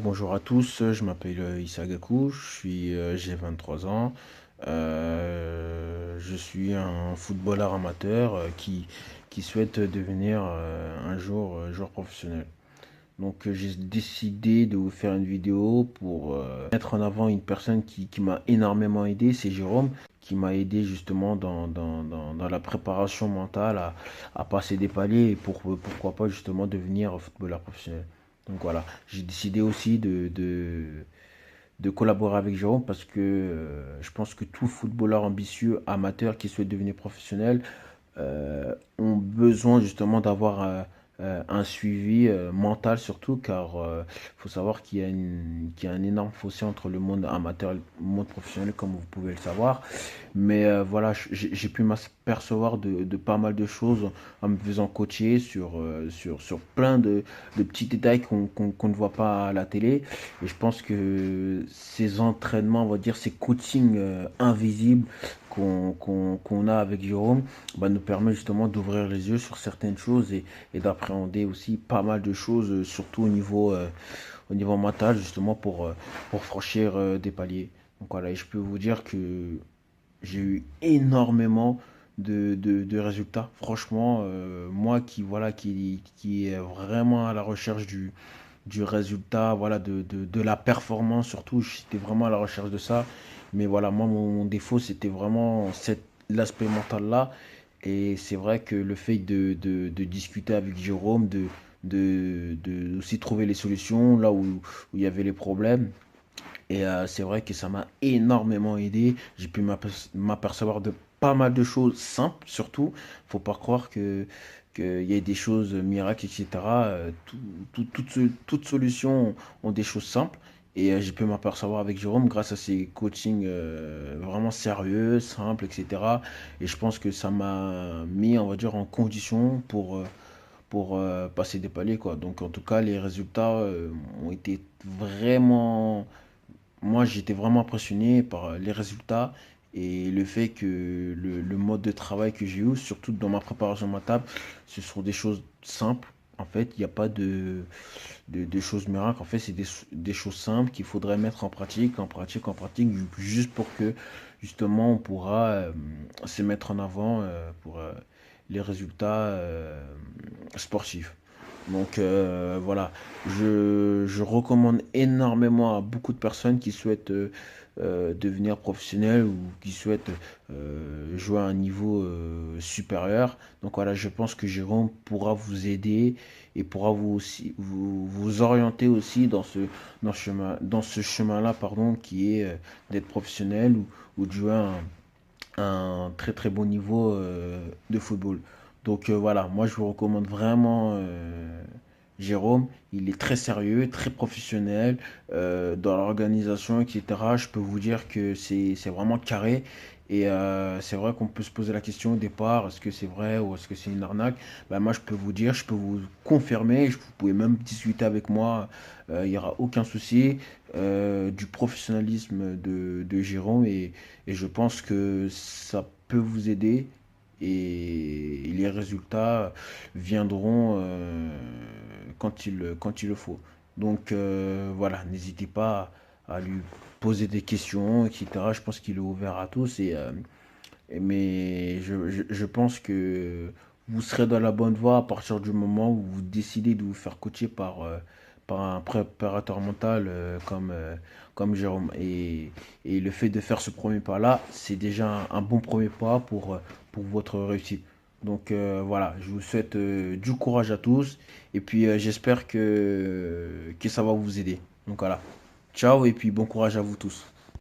Bonjour à tous, je m'appelle Issa Gakou, j'ai 23 ans. Je suis un footballeur amateur qui souhaite devenir un jour joueur professionnel. J'ai décidé de vous faire une vidéo pour mettre en avant une personne qui m'a énormément aidé, c'est Jérôme, qui m'a aidé justement dans la préparation mentale à passer des paliers et pourquoi pas justement devenir footballeur professionnel. Donc voilà, j'ai décidé aussi de collaborer avec Jérôme parce que je pense que tout footballeur ambitieux, amateur qui souhaite devenir professionnel ont besoin justement d'avoir un suivi mental surtout car faut savoir qu'il y a un énorme fossé entre le monde amateur et le monde professionnel comme vous pouvez le savoir. Mais voilà, j'ai pu m'apercevoir de pas mal de choses en me faisant coacher sur plein de petits détails qu'on ne voit pas à la télé. Et je pense que ces entraînements, on va dire, ces coachings invisibles qu'on a avec Jérôme, bah, nous permet justement d'ouvrir les yeux sur certaines choses et d'appréhender aussi pas mal de choses, surtout au niveau mental, justement pour franchir des paliers. Donc voilà, et je peux vous dire que j'ai eu énormément de résultats. Franchement, moi qui est vraiment à la recherche du résultat, voilà, de la performance surtout, j'étais vraiment à la recherche de ça. Mais voilà, moi, mon défaut, c'était vraiment l'aspect mental-là. Et c'est vrai que le fait de discuter avec Jérôme, de aussi trouver les solutions là où il y avait les problèmes, et c'est vrai que ça m'a énormément aidé. J'ai pu m'apercevoir de pas mal de choses simples, surtout. Faut pas croire qu'il y ait des choses miracles, etc. Toutes solutions ont des choses simples. Et j'ai pu m'apercevoir avec Jérôme grâce à ses coachings vraiment sérieux, simples, etc. Et je pense que ça m'a mis, on va dire, en condition pour passer des paliers, quoi. Donc en tout cas, les résultats ont été vraiment moi, j'étais vraiment impressionné par les résultats et le fait que le mode de travail que j'ai eu, surtout dans ma préparation mentale, ce sont des choses simples. En fait, il n'y a pas de choses miracles. En fait, c'est des choses simples qu'il faudrait mettre en pratique, juste pour que, justement, on pourra se mettre en avant pour les résultats sportifs. Voilà, je recommande énormément à beaucoup de personnes qui souhaitent devenir professionnels ou qui souhaitent jouer à un niveau supérieur. Donc voilà, je pense que Jérôme pourra vous aider et pourra vous aussi vous orienter aussi dans ce chemin-là, pardon, qui est d'être professionnel ou de jouer un très très bon niveau de football. Voilà, moi je vous recommande vraiment Jérôme. Il est très sérieux, très professionnel dans l'organisation, etc. Je peux vous dire que c'est vraiment carré. Et c'est vrai qu'on peut se poser la question au départ, est-ce que c'est vrai ou est-ce que c'est une arnaque? Ben, moi je peux vous dire, je peux vous confirmer, vous pouvez même discuter avec moi, il n'y aura aucun souci du professionnalisme de Jérôme et je pense que ça peut vous aider et les résultats viendront quand il le faut. Voilà, n'hésitez pas à lui poser des questions, etc. Je pense qu'il est ouvert à tous mais je pense que vous serez dans la bonne voie à partir du moment où vous décidez de vous faire coacher par un préparateur mental comme Jérôme. Et le fait de faire ce premier pas-là, c'est déjà un bon premier pas pour votre réussite. Voilà, je vous souhaite du courage à tous et puis j'espère que ça va vous aider. Donc voilà, ciao et puis bon courage à vous tous.